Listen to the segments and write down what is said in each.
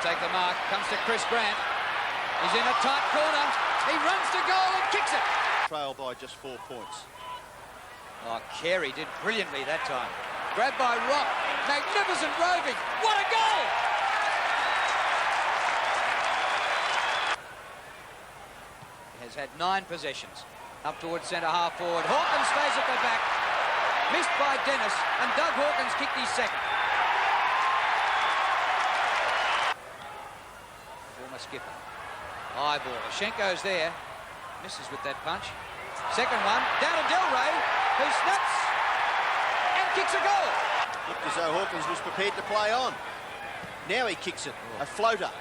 take the mark. Comes to Chris Grant. He's in a tight corner. He runs to goal and kicks it. Trail by just 4 points. Oh, Carey did brilliantly that time. Grabbed by Rock. Magnificent roving. What a goal! He has had 9 possessions. Up towards centre half forward. Hawkins stays at the back. Missed by Dennis, and Doug Hawkins kicked his second. Former skipper. High ball. Schenko's there. Misses with that punch. Second one. Down to Delray, who snaps and kicks a goal. Looked as though Hawkins was prepared to play on. Now he kicks it. A floater.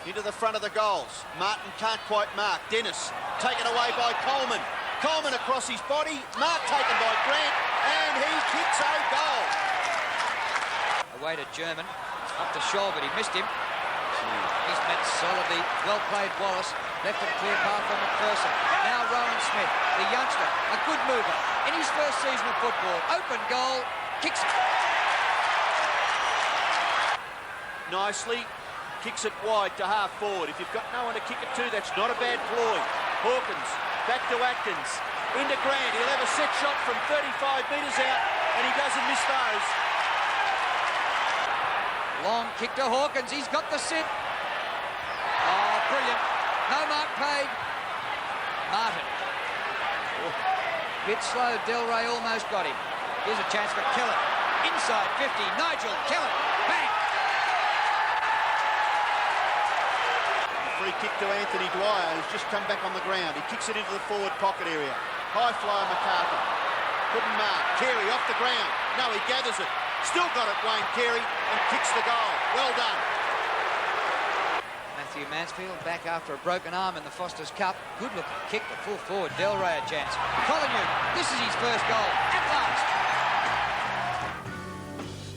Into the front of the goals. Martin can't quite mark. Dennis taken away by Coleman. Coleman across his body. Mark taken by Grant. And he kicks a goal. Away to German. Up to Shaw, but he missed him. He's met solidly. Well played Wallace. Left it clear path for McPherson. Now Rowan Smith, the youngster, a good mover. In his first season of football. Open goal. Kicks it. Nicely. Kicks it wide to half forward. If you've got no one to kick it to, that's not a bad ploy. Hawkins back to Atkins. Into Grant. He'll have a set shot from 35 metres out, and he doesn't miss those. Long kick to Hawkins. He's got the sit. Oh, brilliant. No mark paid. Martin. Oh. Bit slow. Delray almost got him. Here's a chance for Kellett. Inside 50. Nigel Kellett. Bang. Free kick to Anthony Dwyer, who's just come back on the ground. He kicks it into the forward pocket area. High flyer McCarthy. Couldn't mark. Carey off the ground. No, he gathers it. Still got it, Wayne Carey, and kicks the goal. Well done. Matthew Mansfield back after a broken arm in the Foster's Cup. Good looking kick to full forward. Delray a chance. Collingwood, this is his first goal. At last.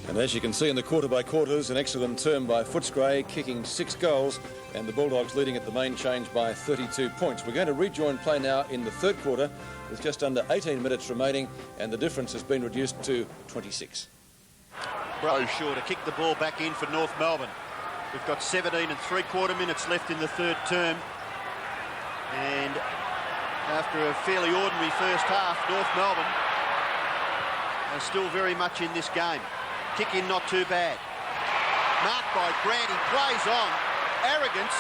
And as you can see in the quarter-by-quarters, an excellent term by Footscray, kicking 6 goals, and the Bulldogs leading at the main change by 32 points. We're going to rejoin play now in the third quarter with just under 18 minutes remaining, and the difference has been reduced to 26. Brayshaw to kick the ball back in for North Melbourne. We've got 17 3/4 minutes left in the third term, and after a fairly ordinary first half, North Melbourne are still very much in this game. Kick in not too bad. Marked by Grant, he plays on. Arrogance.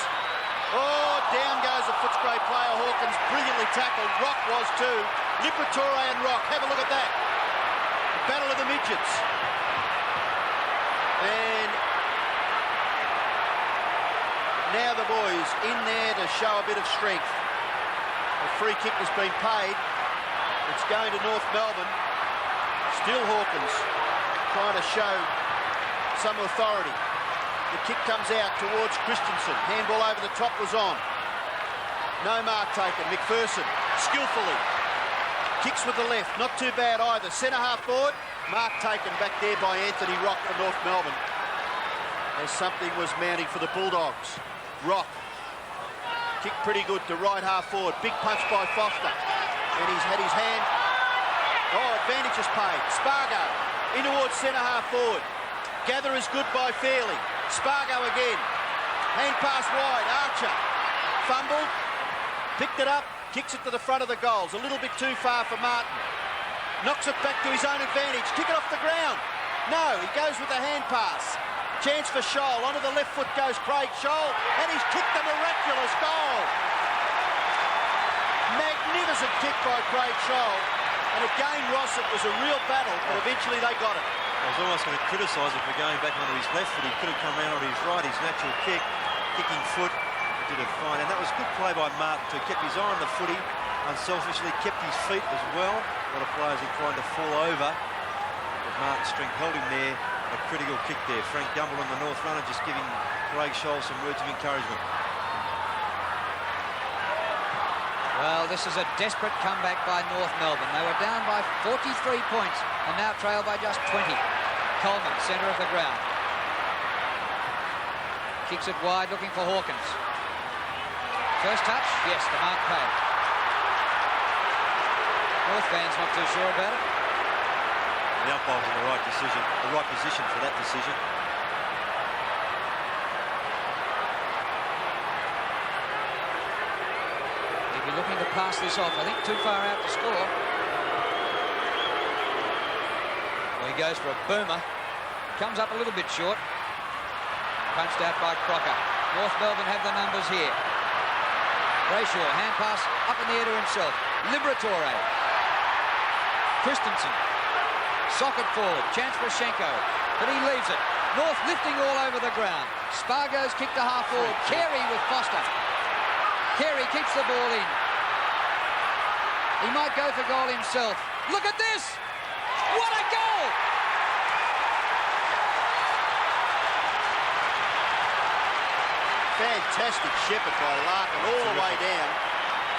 Oh, down goes a Footscray player. Hawkins brilliantly tackled. Rock was too. Liberatore and Rock. Have a look at that. The battle of the midgets. And now the boys in there to show a bit of strength. A free kick has been paid. It's going to North Melbourne. Still Hawkins trying to show some authority. The kick comes out towards Christensen. Handball over the top was on. No mark taken. McPherson skillfully kicks with the left. Not too bad either. Centre half forward. Mark taken back there by Anthony Rock for North Melbourne. As something was mounting for the Bulldogs. Rock kicked pretty good to right half forward. Big punch by Foster. And he's had his hand. Oh, advantage is paid. Spargo in towards centre half forward. Gather is good by Fairley. Spargo again. Hand pass wide. Archer fumbled. Picked it up. Kicks it to the front of the goals. A little bit too far for Martin. Knocks it back to his own advantage. Kick it off the ground. No, he goes with a hand pass. Chance for Scholl. Onto the left foot goes Craig Scholl. And he's kicked a miraculous goal. Magnificent kick by Craig Scholl. And again, Ross, it was a real battle, but eventually they got it. I was almost going to criticise him for going back onto his left foot. He could have come around on his right, his natural kick, kicking foot. He did it fine. And that was good play by Martin, too. Kept his eye on the footy, unselfishly kept his feet as well. A lot of players are trying to fall over. But Martin's strength held him there. A critical kick there. Frank Gumble on the north runner just giving Craig Scholl some words of encouragement. Well, this is a desperate comeback by North Melbourne. They were down by 43 points and now trail by just 20. Coleman, centre of the ground. Kicks it wide, looking for Hawkins. First touch, yes, the mark paid. North fans not too sure about it. The umpire's in the right decision, the right position for that decision. looking to pass this off. I think too far out to score. Well, he goes for a boomer. Comes up a little bit short. Punched out by Crocker. North Melbourne have the numbers here. Brayshaw, hand pass up in the air to himself. Liberatore. Christensen. Socket forward. Chance for Schenko. But he leaves it. North lifting all over the ground. Spargo's kick to half forward. Carey with Foster. Carey keeps the ball in. He might go for goal himself. Look at this! What a goal! Fantastic shepherd by Larkin all the way down.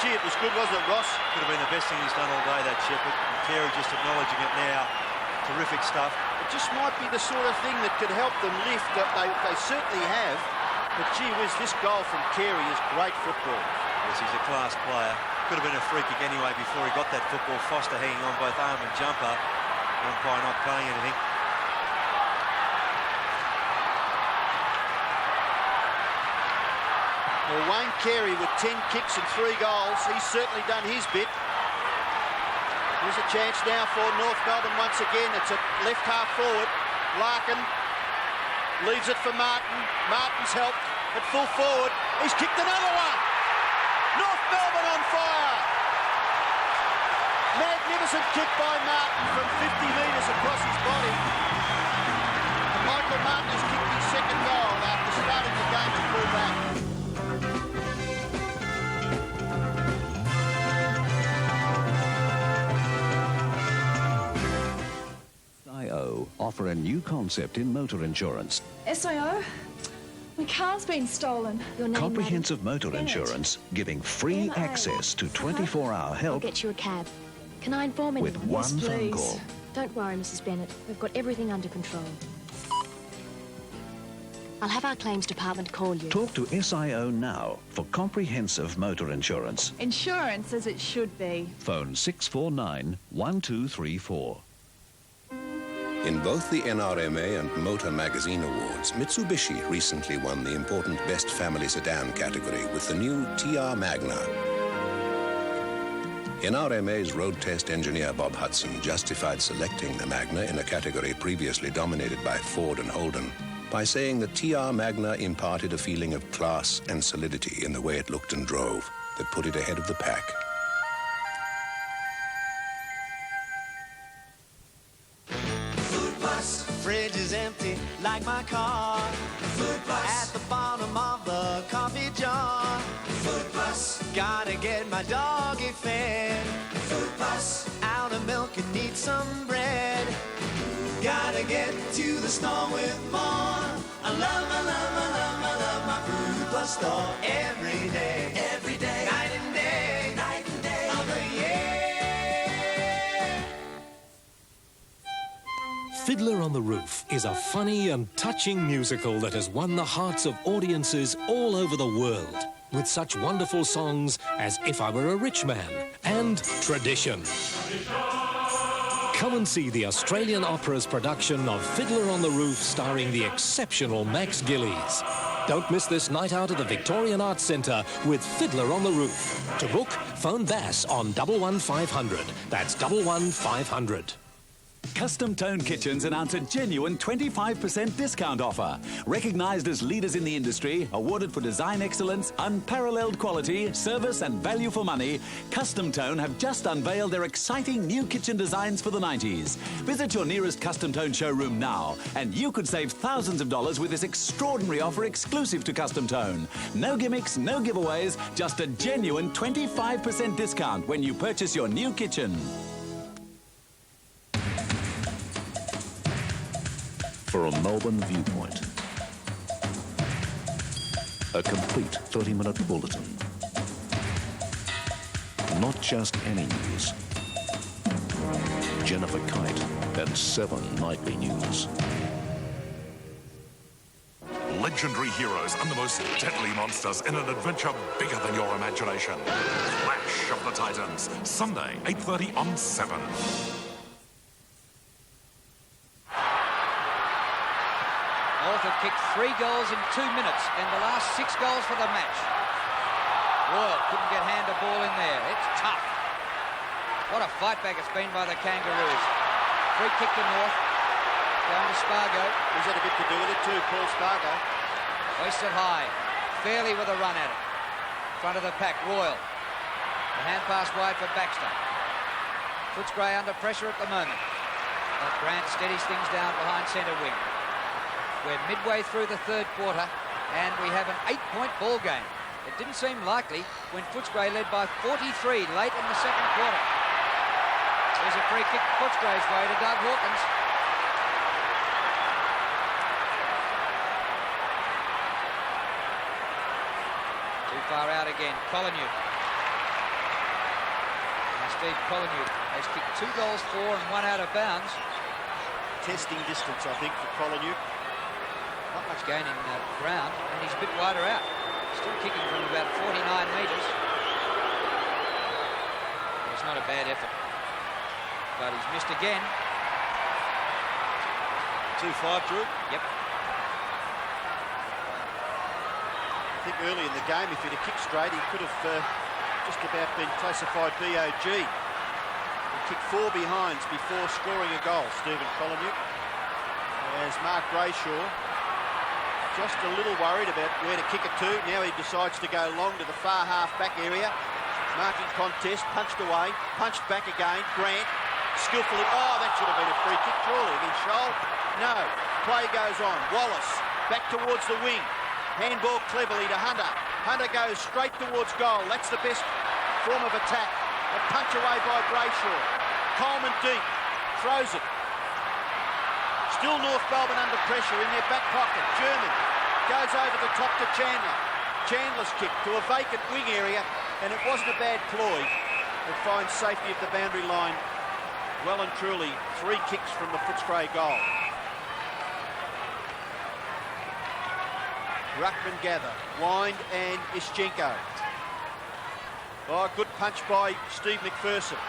Gee, it was good, wasn't it, Ross? Could have been the best thing he's done all day, that shepherd. And Carey just acknowledging it now. Terrific stuff. It just might be the sort of thing that could help them lift. They certainly have. But gee whiz, this goal from Carey is great football. Yes, he's a class player. Could have been a free kick anyway before he got that football. Foster hanging on both arm and jumper. Umpire not paying anything. Well, Wayne Carey with 10 kicks and 3 goals. He's certainly done his bit. Here's a chance now for North Melbourne once again. It's a left half forward. Larkin leaves it for Martin. Martin's helped at full forward. He's kicked another one. North Melbourne on fire. Magnificent kick by Martin from 50 metres across his body. And Michael Martin has kicked his second goal after starting the game at full back. SIO offer a new concept in motor insurance. SIO? My car's been stolen. Your name, Comprehensive madam? motor insurance giving free MA. access to 24-hour I'll help get you a cab. Can I inform anyone? with one Yes, phone please. call. Don't worry, Mrs. Bennett. We've got everything under control. I'll have our claims department call you. Talk to SIO now for comprehensive motor insurance. Insurance as it should be. Phone 649 1234. In both the NRMA and Motor Magazine Awards, Mitsubishi recently won the important Best Family Sedan category with the new TR Magna. NRMA's road test engineer Bob Hudson justified selecting the Magna in a category previously dominated by Ford and Holden by saying the TR Magna imparted a feeling of class and solidity in the way it looked and drove that put it ahead of the pack. Fridge is empty like my car. Food Plus. At the bottom of the coffee jar. Food Plus. Gotta get my doggy fed. Food Plus. Out of milk and need some bread. Gotta get to the store with more. I love my Food Plus store every day. Every day. Night and day. Night and day. Of the year. Fiddler on the Roof is a funny and touching musical that has won the hearts of audiences all over the world, with such wonderful songs as If I Were a Rich Man and Tradition. Come and see the Australian Opera's production of Fiddler on the Roof starring the exceptional Max Gillies. Don't miss this night out at the Victorian Arts Centre with Fiddler on the Roof. To book, phone Bass on 11500. That's 11500. Custom Tone Kitchens announce a genuine 25% discount offer. Recognised as leaders in the industry, awarded for design excellence, unparalleled quality, service and value for money, Custom Tone have just unveiled their exciting new kitchen designs for the 90s. Visit your nearest Custom Tone showroom now, and you could save thousands of dollars with this extraordinary offer exclusive to Custom Tone. No gimmicks, no giveaways, just a genuine 25% discount when you purchase your new kitchen. For a Melbourne viewpoint. A complete 30-minute bulletin. Not just any news. Jennifer Kite and 7 nightly news. Legendary heroes and the most deadly monsters in an adventure bigger than your imagination. Clash of the Titans, Sunday, 8:30 on 7. North have kicked 3 goals in 2 minutes and the last 6 goals for the match. Royal couldn't get hand a ball in there. It's tough. What a fight back it's been by the Kangaroos. Free kick to North. Going to Spargo. He's had a bit to do with it too, Paul Spargo. Hoisted high. Fairly with a run at it. Front of the pack, Royal. The hand pass wide for Baxter. Footscray under pressure at the moment. But Grant steadies things down behind centre wing. We're midway through the third quarter and we have an 8-point ball game. It didn't seem likely when Footscray led by 43 late in the second quarter. There's a free kick Footscray's way to Doug Hawkins. Too far out again. Collinwood. Steve Collinwood has kicked 2 goals for and 1 out of bounds. Testing distance, I think, for Collinwood. Not much gain in ground, and he's a bit wider out. Still kicking from about 49 metres. It's not a bad effort, but he's missed again. 2-5, Drew? Yep. I think early in the game, if he'd have kicked straight, he could have just about been classified BOG. He kicked 4 behinds before scoring a goal, Stephen Collinwood. As Mark Brayshaw just a little worried about where to kick it to. Now he decides to go long to the far half-back area. Marking contest, punched away, punched back again. Grant, skillfully. Oh, that should have been a free kick, surely, against Shoal. No, play goes on. Wallace, back towards the wing. Handball cleverly to Hunter. Hunter goes straight towards goal. That's the best form of attack. A punch away by Brayshaw. Coleman deep, throws it. Still North Melbourne under pressure in their back pocket. German goes over the top to Chandler. Chandler's kick to a vacant wing area, and it wasn't a bad ploy. It finds safety at the boundary line. Well and truly, 3 kicks from the Footscray goal. Ruckman gather. Wind and Ischenko. Oh, good punch by Steve McPherson.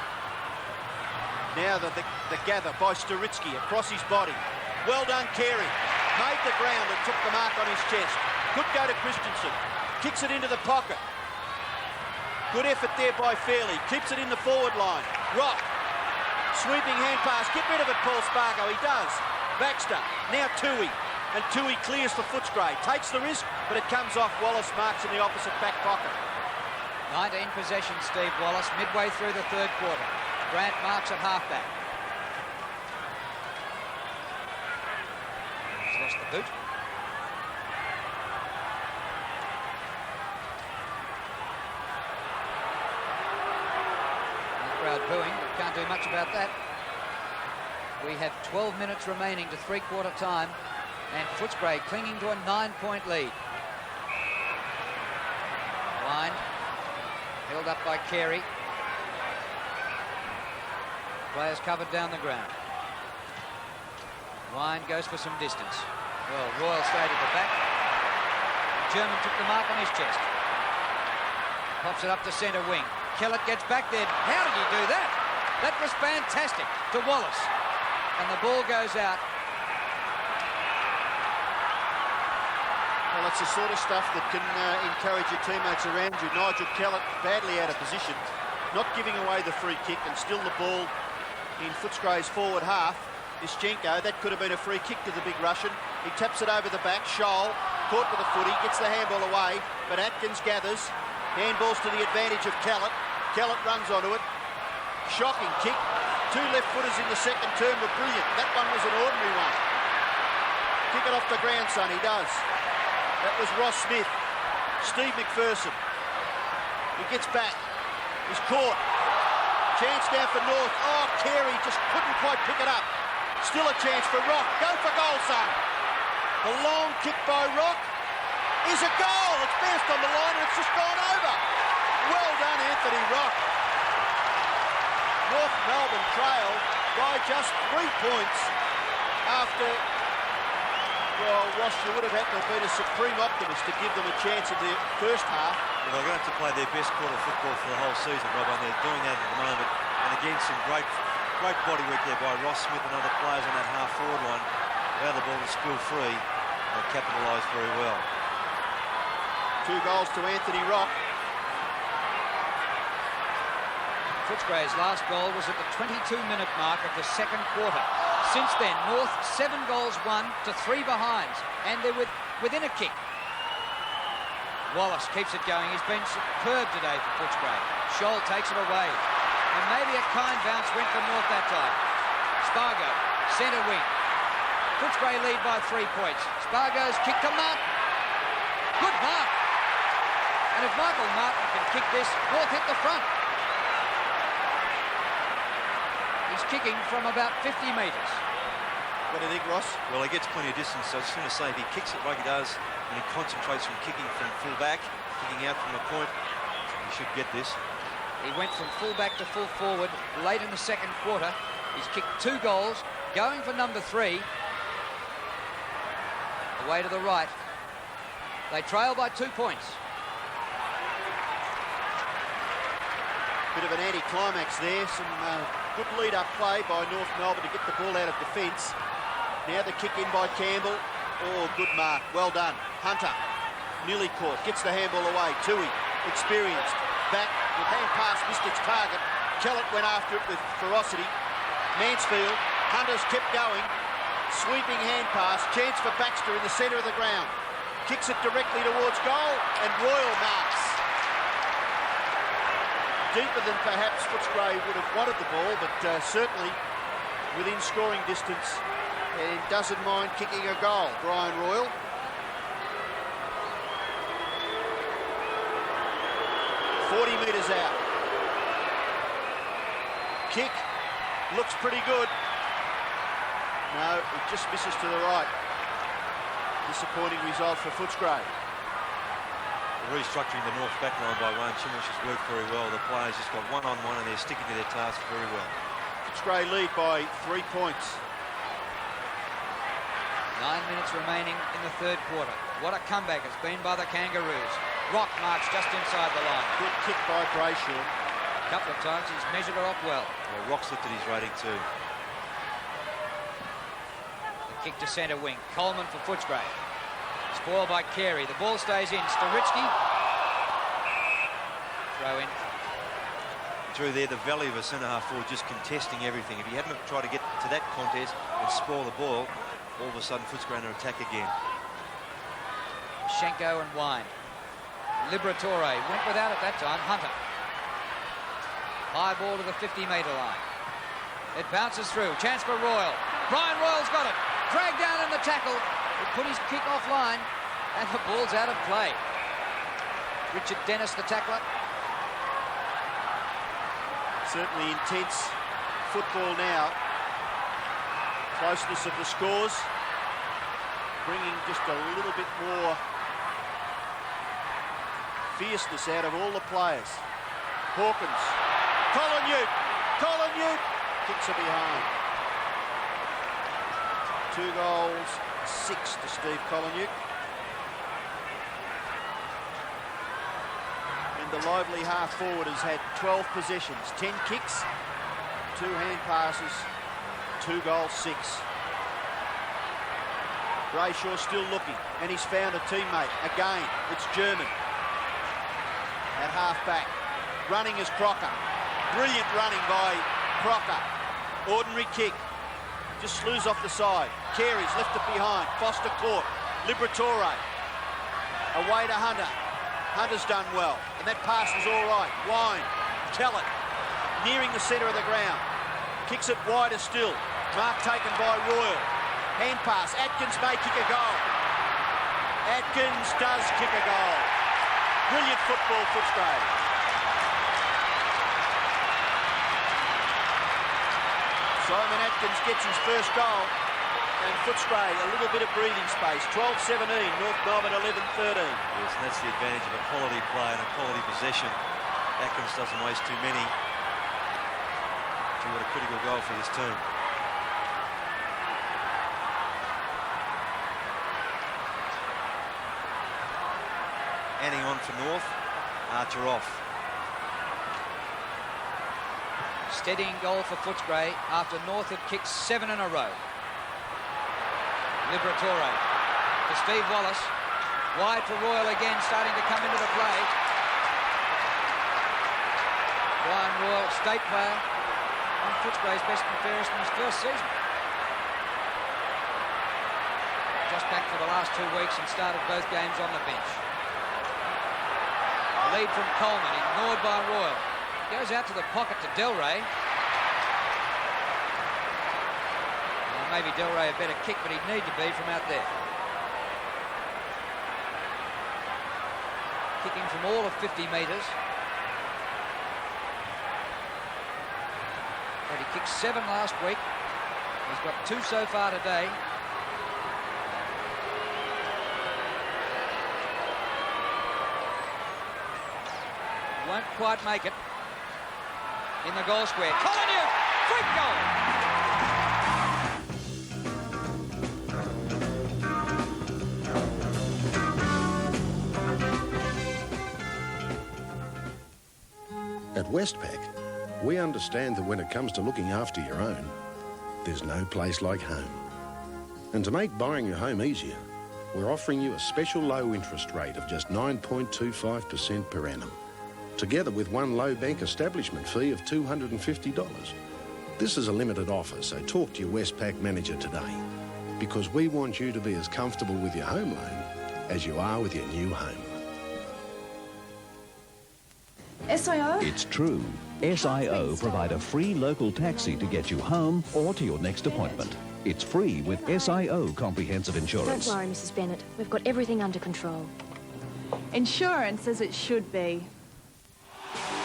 Now the gather by Staritsky across his body. Well done, Carey. Made the ground and took the mark on his chest. Could go to Christensen. Kicks it into the pocket. Good effort there by Fairley. Keeps it in the forward line. Rock. Sweeping hand pass. Get rid of it, Paul Spargo. He does. Baxter. Now Toohey. And Toohey clears for Footscray. Takes the risk, but it comes off. Wallace marks in the opposite back pocket. 19 possessions, Steve Wallace, midway through the third quarter. Grant marks at halfback. He's lost the boot. And the crowd booing, but can't do much about that. We have 12 minutes remaining to three-quarter time, and Footscray clinging to a 9-point lead. Line held up by Carey. Players covered down the ground. Wine goes for some distance. Well, Royal stayed at the back. German took the mark on his chest. Pops it up to centre wing. Kellett gets back there. How did he do that? That was fantastic to Wallace. And the ball goes out. Well, it's the sort of stuff that can encourage your teammates around you. Nigel Kellett badly out of position, not giving away the free kick, and still the ball in Footscray's forward half. Ischenko, that could have been a free kick to the big Russian. He taps it over the back. Scholl, caught with the footy, gets the handball away, but Atkins gathers. Handballs to the advantage of Kellett. Kellett runs onto it. Shocking kick. 2 left-footers in the second term were brilliant. That one was an ordinary one. Kick it off the grandson, he does. That was Ross Smith. Steve McPherson. He gets back. He's caught. Chance now for North. Oh, Carey just couldn't quite pick it up. Still a chance for Rock. Go for goal, son. The long kick by Rock is a goal. It's bounced on the line and it's just gone over. Well done, Anthony Rock. North Melbourne trailed by just 3 points after... Well, Ross, you would have had to have been a supreme optimist to give them a chance in the first half. Well, they're going to have to play their best quarter of football for the whole season, Rob, and they're doing that at the moment. And again, some great body work there by Ross Smith and other players on that half-forward line. Now the ball is spill free. They capitalised very well. 2 goals to Anthony Rock. Footscray's last goal was at the 22-minute mark of the second quarter. Since then, North 7 goals won to 3 behinds, and they're within a kick. Wallace keeps it going. He's been superb today for Footscray. Scholl takes it away. And maybe a kind bounce went from North that time. Spargo, centre wing. Footscray lead by 3 points. Spargo's kick to Martin. Good mark. And if Michael Martin can kick this, North hit the front. He's kicking from about 50 metres. What do you think, Ross? Well, he gets plenty of distance, so I was just going to say, if he kicks it like he does, and he concentrates from kicking from full back, kicking out from the point, he should get this. He went from full back to full forward late in the second quarter. He's kicked 2 goals, going for number 3. Away to the right. They trail by 2 points. Bit of an anti-climax there. Some good lead-up play by North Melbourne to get the ball out of defence. Now the kick in by Campbell. Oh, good mark. Well done. Hunter, nearly caught. Gets the handball away. Tui, experienced. Back with hand pass, missed its target. Kellett went after it with ferocity. Mansfield, Hunter's kept going. Sweeping hand pass. Chance for Baxter in the centre of the ground. Kicks it directly towards goal, and Royal marks. Deeper than perhaps Footscray would have wanted the ball, but certainly within scoring distance, and doesn't mind kicking a goal. Brian Royal. Metres out. Kick looks pretty good. No, it just misses to the right. Disappointing result for Footscray. Restructuring the North back line by Wayne Chimwish has worked very well. The players just got one-on-one and they're sticking to their task very well. Footscray lead by 3 points. 9 minutes remaining in the third quarter. What a comeback it's been by the Kangaroos. Rock marks just inside the line. Good kick by Brayshaw. A couple of times he's measured her off well. Well, Rock's looked at his rating too. The kick to centre wing. Coleman for Footscray. Spoiled by Carey. The ball stays in. Storitsky. Throw in. Drew there, the value of a centre-half forward just contesting everything. If he hadn't tried to get to that contest and spoil the ball, all of a sudden Footscray under attack again. Schenko and Wine. Liberatore went without it that time. Hunter. High ball to the 50-metre line. It bounces through. Chance for Royal. Brian Royal's got it. Dragged down in the tackle. He put his kick offline, and the ball's out of play. Richard Dennis, the tackler. Certainly intense football now. Closeness of the scores. Bringing just a little bit more fierceness out of all the players. Hawkins. Colin Ute kicks it behind. 2 goals, 6 to Steve Collinute. And the lively half forward has had 12 possessions, 10 kicks, 2 hand passes, 2 goals, 6. Brayshaw still looking, and he's found a teammate. Again, it's German. At half-back. Running is Crocker. Brilliant running by Crocker. Ordinary kick. Just slews off the side. Carey's left it behind. Foster caught. Liberatore. Away to Hunter. Hunter's done well. And that pass is all right. Wine. Kellett. Nearing the centre of the ground. Kicks it wider still. Mark taken by Royal. Hand pass. Atkins may kick a goal. Atkins does kick a goal. Brilliant football, Footscray. Simon Atkins gets his first goal, and Footscray a little bit of breathing space. 12-17, North Melbourne 11-13. Yes, and that's the advantage of a quality play and a quality possession. Atkins doesn't waste too many. What a critical goal for this team. Anning on for North. Archer off. Steadying goal for Footscray after North had kicked 7 in a row. Liberatore to Steve Wallace. Wide for Royal again, starting to come into the play. Brian Royal, state player, one Footscray's best and fairest in his first season. Just back for the last 2 weeks and started both games on the bench. A lead from Coleman, ignored by Royal. Goes out to the pocket to Delray. Well, maybe Delray a better kick, but he'd need to be from out there. Kicking from all of 50 metres. But he kicked 7 last week. He's got 2 so far today. Won't quite make it. In the goal square. Collinew! Freak goal! At Westpac, we understand that when it comes to looking after your own, there's no place like home. And to make buying your home easier, we're offering you a special low interest rate of just 9.25% per annum, together with one low bank establishment fee of $250. This is a limited offer, so talk to your Westpac manager today, because we want you to be as comfortable with your home loan as you are with your new home. SIO? It's true. SIO provide a free local taxi to get you home or to your next appointment. It's free with SIO comprehensive insurance. Don't worry, Mrs. Bennett. We've got everything under control. Insurance as it should be.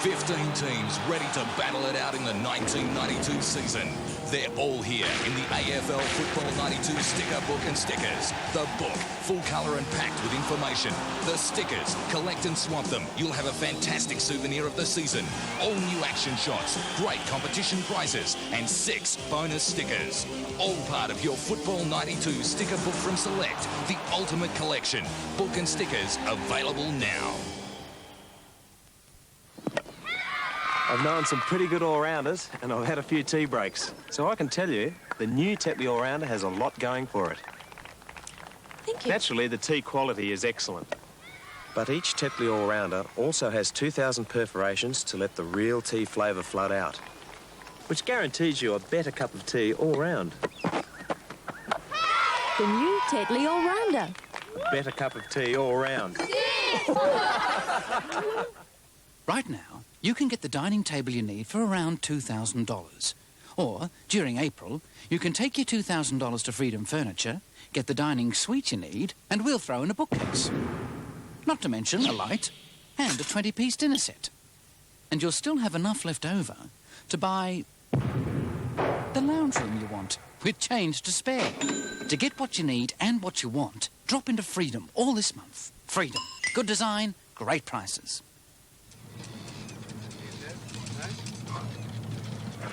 15 teams ready to battle it out in the 1992 season. They're all here in the AFL Football 92 sticker book and stickers. The book, full colour and packed with information. The stickers, collect and swap them. You'll have a fantastic souvenir of the season. All new action shots, great competition prizes, and 6 bonus stickers. All part of your Football 92 sticker book from Select, the ultimate collection. Book and stickers available now. I've known some pretty good all-rounders, and I've had a few tea breaks. So I can tell you, the new Tetley All-Rounder has a lot going for it. Thank you. Naturally, the tea quality is excellent. But each Tetley All-Rounder also has 2,000 perforations to let the real tea flavour flood out, which guarantees you a better cup of tea all round. The new Tetley All-Rounder. Better cup of tea all round. Right now, you can get the dining table you need for around $2,000. Or, during April, you can take your $2,000 to Freedom Furniture, get the dining suite you need, and we'll throw in a bookcase. Not to mention a light and a 20-piece dinner set. And you'll still have enough left over to buy the lounge room you want, with change to spare. To get what you need and what you want, drop into Freedom all this month. Freedom. Good design, great prices.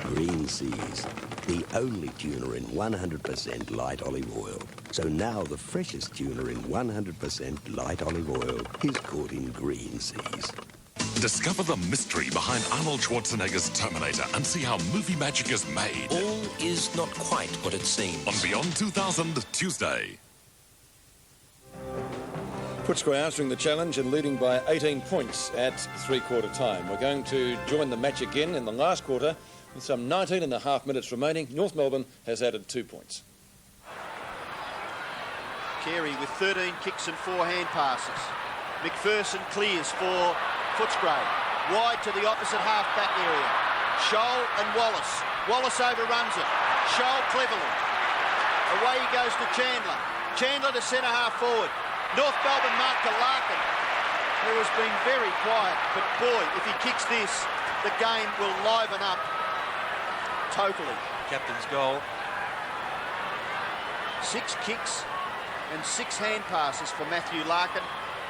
Green Seas, the only tuna in 100% light olive oil. So now the freshest tuna in 100% light olive oil is caught in Green Seas. Discover the mystery behind Arnold Schwarzenegger's Terminator and see how movie magic is made. All is not quite what it seems. On Beyond 2000, Tuesday. Footscray answering the challenge and leading by 18 points at three-quarter time. We're going to join the match again in the last quarter. With some 19 and a half minutes remaining, North Melbourne has added 2 points. Carey with 13 kicks and 4 hand passes. McPherson clears for Footscray. Wide to the opposite half-back area. Scholl and Wallace. Wallace overruns it. Scholl cleverly. Away he goes to Chandler. Chandler to centre half forward. North Melbourne mark to Larkin, who has been very quiet. But boy, if he kicks this, the game will liven up totally. Captain's goal. 6 kicks and 6 hand passes for Matthew Larkin,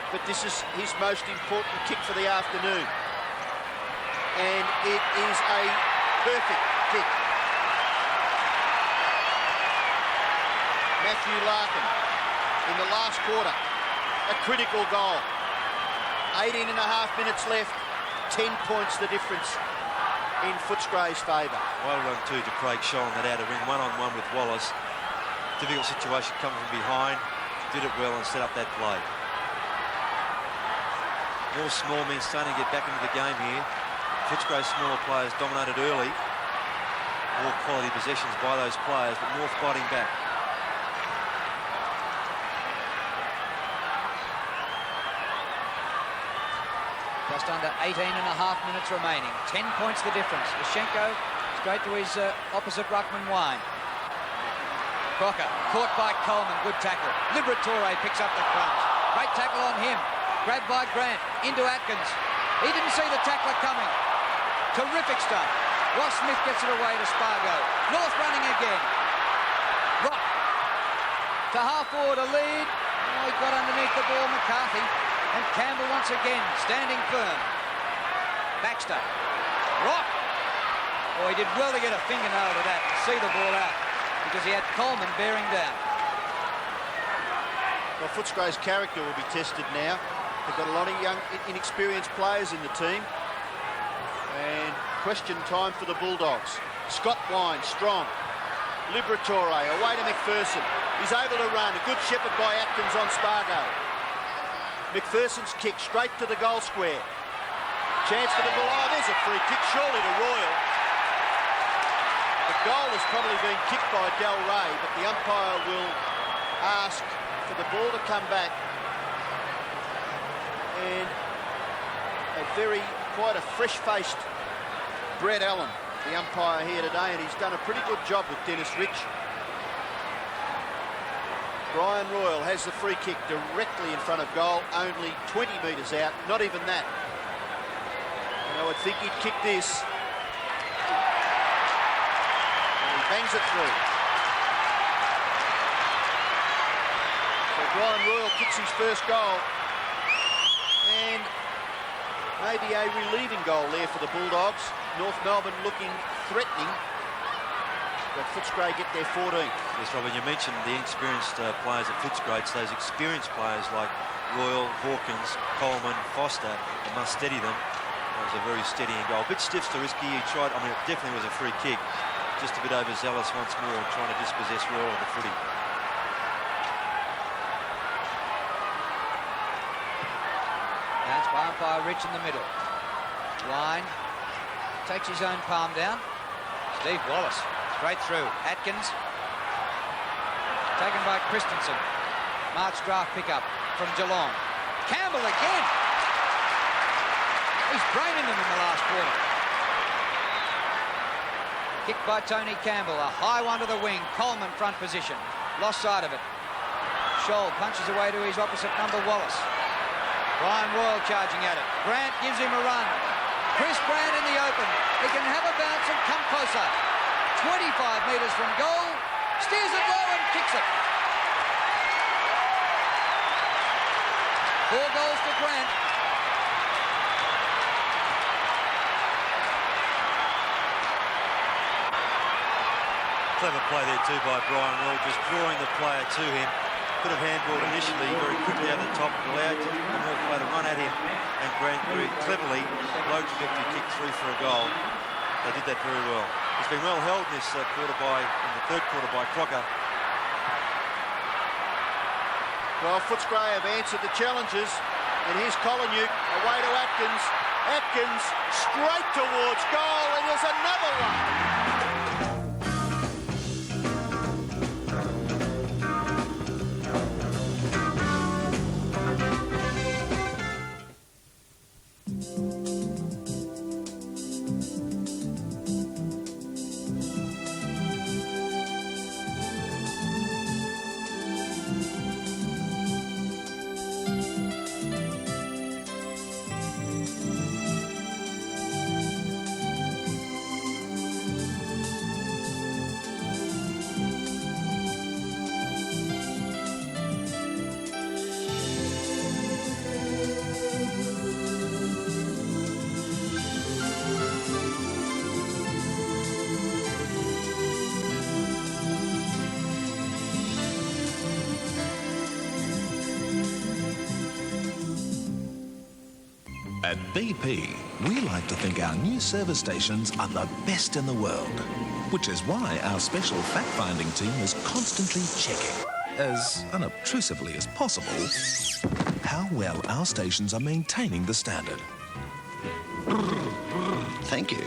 but this is his most important kick for the afternoon. And it is a perfect kick. Matthew Larkin in the last quarter, a critical goal. 18 and a half minutes left, 10 points the difference in Footscray's favour. Well run too to Craig Scholl on that outer ring, one-on-one with Wallace. Difficult situation coming from behind. Did it well and set up that play. More small men starting to get back into the game here. Footscray's smaller players dominated early. More quality possessions by those players, but North fighting back. Just under 18 and a half minutes remaining. 10 points the difference. Lashenko straight to his opposite ruckman Wine. Crocker caught by Coleman. Good tackle. Liberatore picks up the crumbs. Great tackle on him. Grabbed by Grant. Into Atkins. He didn't see the tackler coming. Terrific stuff. Ross Smith gets it away to Spargo. North running again. Rock to half forward a lead. Oh, he got underneath the ball, McCarthy. And Campbell once again standing firm. Baxter. Rock. Oh, he did well to get a fingernail to that and see the ball out because he had Coleman bearing down. Well, Footscray's character will be tested now. They've got a lot of young, inexperienced players in the team. And question time for the Bulldogs. Scott Wine, strong. Liberatore, away to McPherson. He's able to run. A good shepherd by Atkins on Spargo. McPherson's kick straight to the goal square. Chance for the ball. Oh, there's a free kick, surely to Royal. The goal has probably been kicked by Del Rey, but the umpire will ask for the ball to come back. And quite a fresh-faced Brett Allen, the umpire here today, and he's done a pretty good job with Dennis Rich. Brian Royal has the free kick directly in front of goal, only 20 metres out, not even that. And I would think he'd kick this. And he bangs it through. So Brian Royal kicks his first goal. And maybe a relieving goal there for the Bulldogs. North Melbourne looking threatening. But Footscray get their 14th. Yes, Robin, you mentioned the inexperienced players at Footscray. It's those experienced players like Royal, Hawkins, Coleman, Foster that must steady them. That was a very steadying goal. A bit stiff to risky. He tried, I mean, it definitely was a free kick. Just a bit overzealous once more, trying to dispossess Royal of the footy. That's by umpire Rich in the middle. Wine takes his own palm down. Steve Wallace straight through. Atkins taken by Christensen. March draft pickup from Geelong. Campbell again. He's braining them in the last quarter. Kicked by Tony Campbell. A high one to the wing. Coleman front position. Lost sight of it. Scholl punches away to his opposite number Wallace. Brian Royal charging at it. Grant gives him a run. Chris Grant in the open. He can have a bounce and come closer. 25 metres from goal. Steers it low and kicks it. 4 goals for Grant. Clever play there too by Brian Royal, just drawing the player to him. Could have handballed initially very quickly over the top, allowed the North player to run at him, and Grant very cleverly, low trajectory kick through for a goal. They did that very well. It's been well held in this in the third quarter by Crocker. Well, Footscray have answered the challenges, and here's Kolonyuk away to Atkins. Atkins straight towards goal, and there's another one. At BP, we like to think our new service stations are the best in the world, which is why our special fact-finding team is constantly checking, as unobtrusively as possible, how well our stations are maintaining the standard. Thank you.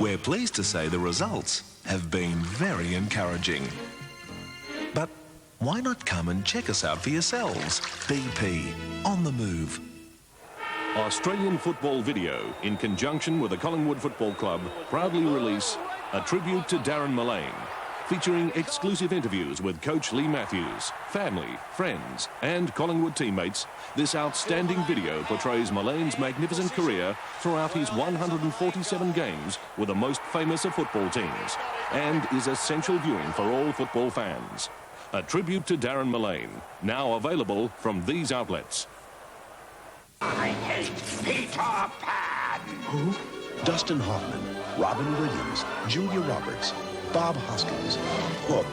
We're pleased to say the results have been very encouraging. But why not come and check us out for yourselves? BP, on the move. Australian Football Video, in conjunction with the Collingwood Football Club, proudly release a tribute to Darren Mullane, featuring exclusive interviews with Coach Lee Matthews, family, friends, and Collingwood teammates. This outstanding video portrays Mullane's magnificent career throughout his 147 games with the most famous of football teams, and is essential viewing for all football fans. A tribute to Darren Mullane, now available from these outlets. I hate Peter Pan! Who? Dustin Hoffman, Robin Williams, Julia Roberts, Bob Hoskins, Hook.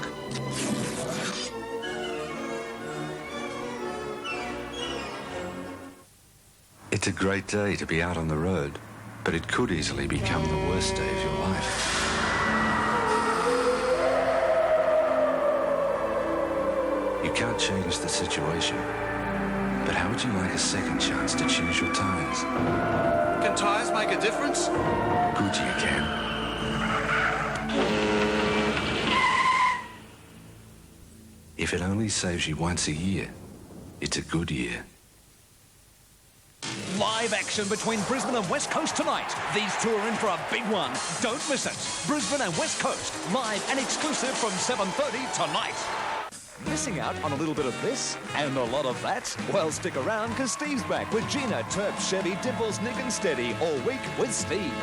It's a great day to be out on the road, but it could easily become the worst day of your life. You can't change the situation, but how would you like a second chance to choose your tyres? Can tyres make a difference? Good you can. If it only saves you once a year, it's a good year. Live action between Brisbane and West Coast tonight. These two are in for a big one. Don't miss it. Brisbane and West Coast, live and exclusive from 7:30 tonight. Missing out on a little bit of this and a lot of that? Well, stick around because Steve's back with Gina, Terp, Chevy, Dimples, Nick and Steady all week with Steve.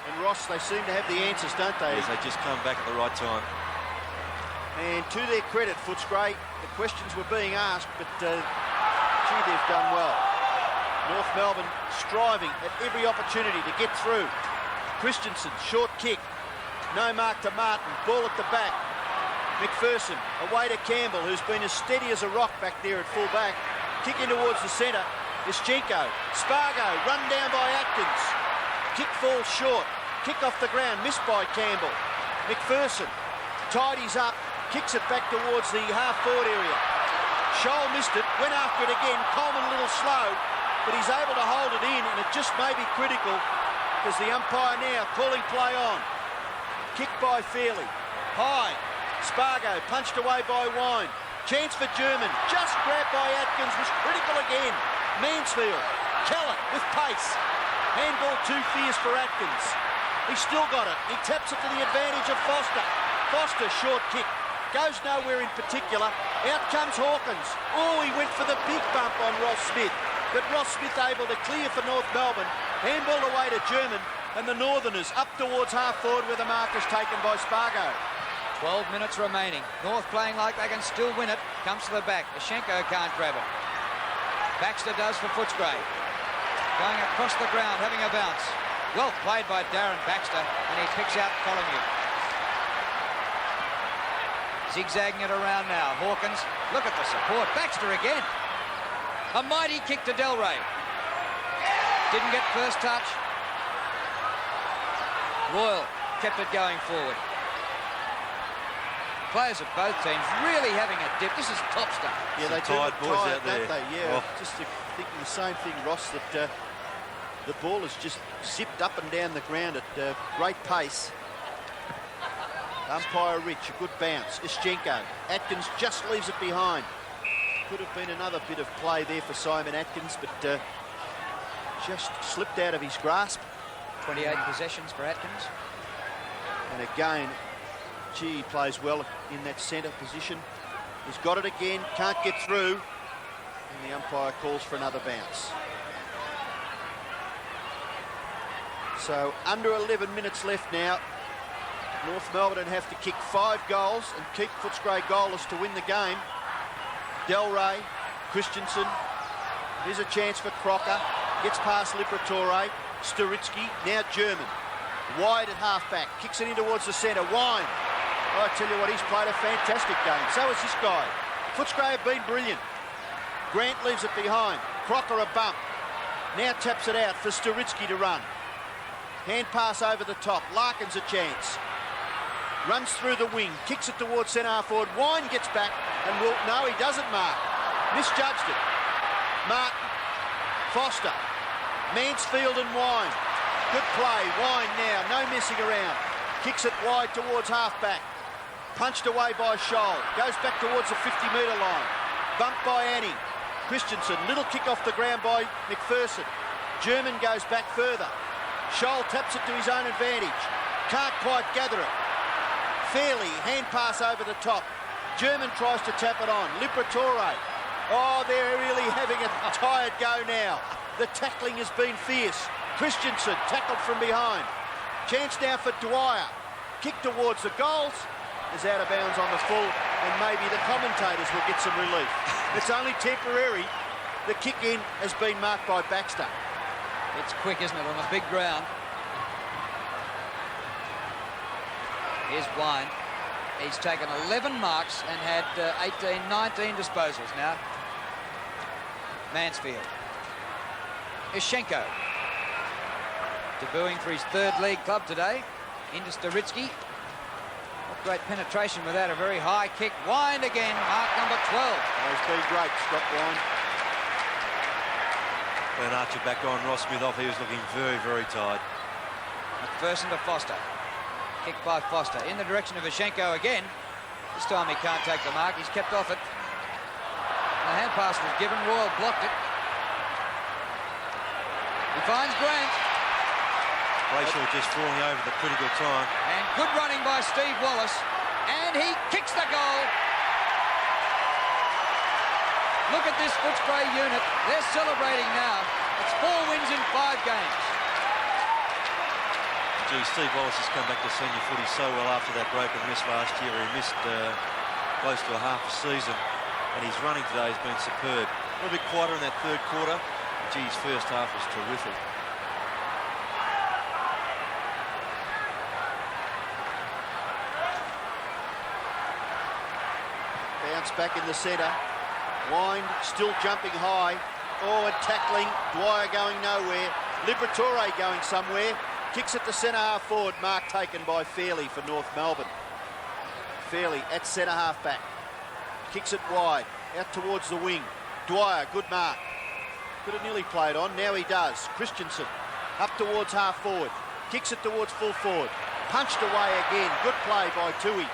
And Ross, they seem to have the answers, don't they? Yes, they just come back at the right time. And to their credit, Footscray, the questions were being asked, but gee, they've done well. North Melbourne striving at every opportunity to get through. Christensen, short kick. No mark to Martin. Ball at the back. McPherson, away to Campbell, who's been as steady as a rock back there at full back. Kick in towards the centre. Ischenko. Spargo, run down by Atkins. Kick falls short. Kick off the ground, missed by Campbell. McPherson tidies up. Kicks it back towards the half-forward area. Scholl missed it, went after it again. Coleman a little slow, but he's able to hold it in, and it just may be critical because the umpire now calling play on. Kick by Fairley. High. Spargo punched away by Wine. Chance for German. Just grabbed by Atkins. Was critical again. Mansfield. Keller with pace. Handball too fierce for Atkins. He's still got it. He taps it to the advantage of Foster. Foster, short kick. Goes nowhere in particular. Out comes Hawkins. Oh, he went for the big bump on Ross Smith. But Ross Smith able to clear for North Melbourne. Handball away to German. And the Northerners up towards half-forward where the mark is taken by Spargo. 12 minutes remaining. North playing like they can still win it. Comes to the back. Ischenko can't grab it. Baxter does for Footscray. Going across the ground, having a bounce. Well played by Darren Baxter, and he picks out Collingwood. Zigzagging it around now. Hawkins, look at the support. Baxter again. A mighty kick to Delray. Didn't get first touch. Royal kept it going forward. Players of both teams really having a dip. This is top stuff. Yeah, they tired do. boys Tired, out there. don't they? Yeah, Oh. just thinking the same thing, Ross, that the ball has just zipped up and down the ground at great pace. Umpire Rich, a good bounce. Ischenko. Atkins just leaves it behind. Could have been another bit of play there for Simon Atkins, but just slipped out of his grasp. 28 possessions for Atkins. And again, gee, he plays well in that centre position. He's got it again, can't get through. And the umpire calls for another bounce. So under 11 minutes left now. North Melbourne have to kick 5 goals and keep Footscray goalless to win the game. Delray, Christensen. Here's a chance for Crocker. Gets past Liberatore. Sturitsky, now German. Wide at half-back. Kicks it in towards the centre. Wine. Oh, I tell you what, he's played a fantastic game. So is this guy. Footscray have been brilliant. Grant leaves it behind. Crocker a bump. Now taps it out for Sturitsky to run. Hand pass over the top. Larkin's a chance. Runs through the wing. Kicks it towards centre half forward. Wine gets back and will... No, he doesn't mark. Misjudged it. Martin. Foster. Mansfield and Wine. Good play. Wine now. No messing around. Kicks it wide towards half-back. Punched away by Scholl. Goes back towards the 50-metre line. Bumped by Annie. Christensen. Little kick off the ground by McPherson. German goes back further. Scholl taps it to his own advantage. Can't quite gather it. Fairley, hand pass over the top. German tries to tap it on. Liberatore. Oh, they're really having a tired go now. The tackling has been fierce. Christensen tackled from behind. Chance now for Dwyer. Kick towards the goals. Is out of bounds on the full, and maybe the commentators will get some relief. It's only temporary. The kick in has been marked by Baxter. It's quick, isn't it, on a big ground. Here's Wine. He's taken 11 marks and had 19 disposals now. Mansfield. Ishenko. Debuting for his third league club today. Into Staritsky. Not great penetration without a very high kick. Wine again, mark number 12. He's been great, Scott Wine. When Archer back on, Ross Smith off, he was looking very, very tired. McPherson to Foster. Kick by Foster in the direction of Ishenko again. This time he can't take the mark. He's kept off it. The hand pass was given. Royal blocked it. He finds Grant. Brayshaw just falling over the critical time. And good running by Steve Wallace. And he kicks the goal. Look at this Footscray unit. They're celebrating now. It's 4 wins in 5 games. Gee, Steve Wallace has come back to senior footy so well after that broken wrist last year. He missed close to a half a season, and his running today has been superb. A little bit quieter in that third quarter. Gee, his first half was terrific. Bounce back in the centre. Wine still jumping high. Oh, and tackling. Dwyer going nowhere. Liberatore going somewhere. Kicks it to centre-half forward. Mark taken by Fairley for North Melbourne. Fairley at centre-half back. Kicks it wide. Out towards the wing. Dwyer, good mark. Could have nearly played on. Now he does. Christensen up towards half forward. Kicks it towards full forward. Punched away again. Good play by Tui.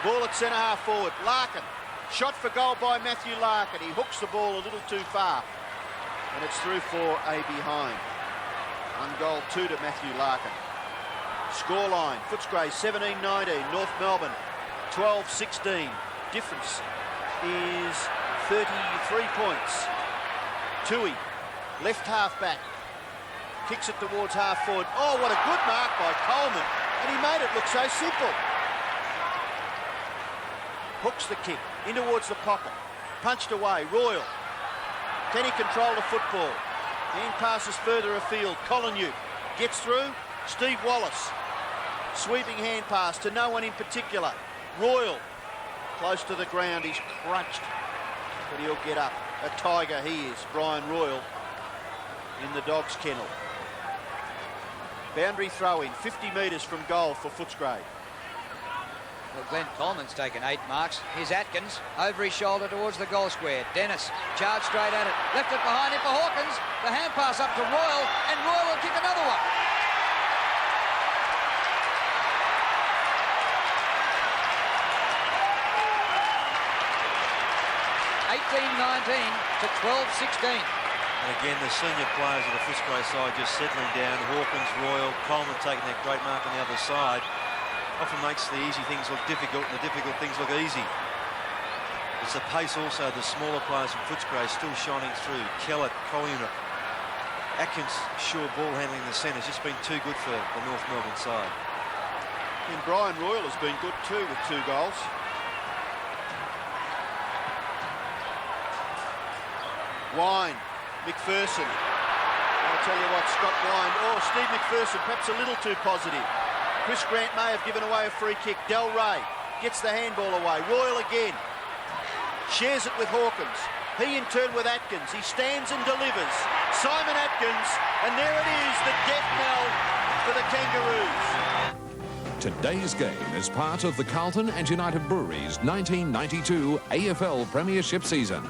Ball at centre-half forward. Larkin. Shot for goal by Matthew Larkin. He hooks the ball a little too far. And it's through for a behind. On goal 2 to Matthew Larkin. Scoreline, Footscray 17-19, North Melbourne 12-16. Difference is 33 points. Tui, left half back. Kicks it towards half forward. Oh, what a good mark by Coleman. And he made it look so simple. Hooks the kick in towards the pocket. Punched away, Royal. Can he control the football? Hand passes further afield. Collingham gets through. Steve Wallace. Sweeping hand pass to no one in particular. Royal. Close to the ground. He's crunched. But he'll get up. A tiger he is. Brian Royal in the Dogs' kennel. Boundary throw-in. 50 metres from goal for Footscray. Well, Glenn Coleman's taken 8 marks. Here's Atkins over his shoulder towards the goal square. Dennis charged straight at it. Left it behind him for Hawkins. The hand pass up to Royal, and Royal will kick another one. (18-19) to 12-16. And again, the senior players of the Footscray side just settling down. Hawkins, Royal, Coleman taking that great mark on the other side. Often makes the easy things look difficult and the difficult things look easy. It's the pace also, the smaller players from Footscray still shining through. Kellett, Collier, Atkins, sure ball handling in the centre has just been too good for the North Melbourne side. And Brian Royal has been good too with 2 goals. Wine, McPherson. I'll tell you what, Scott Wine. Oh, Steve McPherson, perhaps a little too positive. Chris Grant may have given away a free kick. Del Rey gets the handball away. Royal again. Shares it with Hawkins. He in turn with Atkins. He stands and delivers. Simon Atkins. And there it is, the death knell for the Kangaroos. Today's game is part of the Carlton and United Breweries 1992 AFL Premiership season.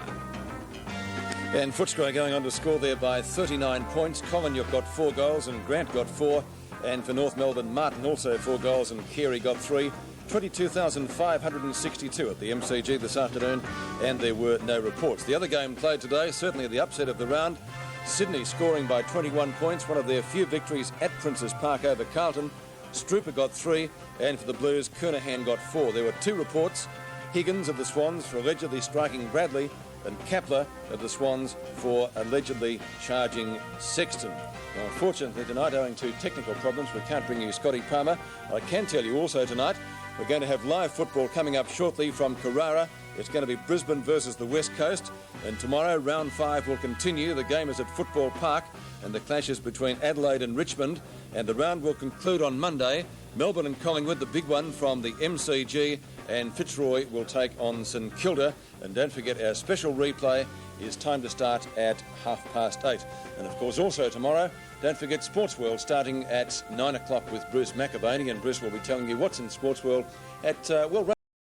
And Footscray going on to score there by 39 points. Collingwood got 4 goals and Grant got 4. And for North Melbourne, Martin also 4 goals and Carey got 3. 22,562 at the MCG this afternoon, and there were no reports. The other game played today, certainly the upset of the round, Sydney scoring by 21 points, one of their few victories at Princes Park over Carlton. Strooper got 3, and for the Blues, Kernahan got 4. There were 2 reports. Higgins of the Swans for allegedly striking Bradley, and Kapler of the Swans for allegedly charging Sexton. Now, unfortunately tonight, owing to technical problems, we can't bring you Scotty Palmer. I can tell you also tonight, we're going to have live football coming up shortly from Carrara. It's going to be Brisbane versus the West Coast. And tomorrow, round 5 will continue. The game is at Football Park and the clashes between Adelaide and Richmond. And the round will conclude on Monday. Melbourne and Collingwood, the big one from the MCG. And Fitzroy will take on St Kilda. And don't forget, our special replay is time to start at 8:30. And of course, also tomorrow, don't forget Sports World starting at 9 o'clock with Bruce McAvaney. And Bruce will be telling you what's in Sports World at, well,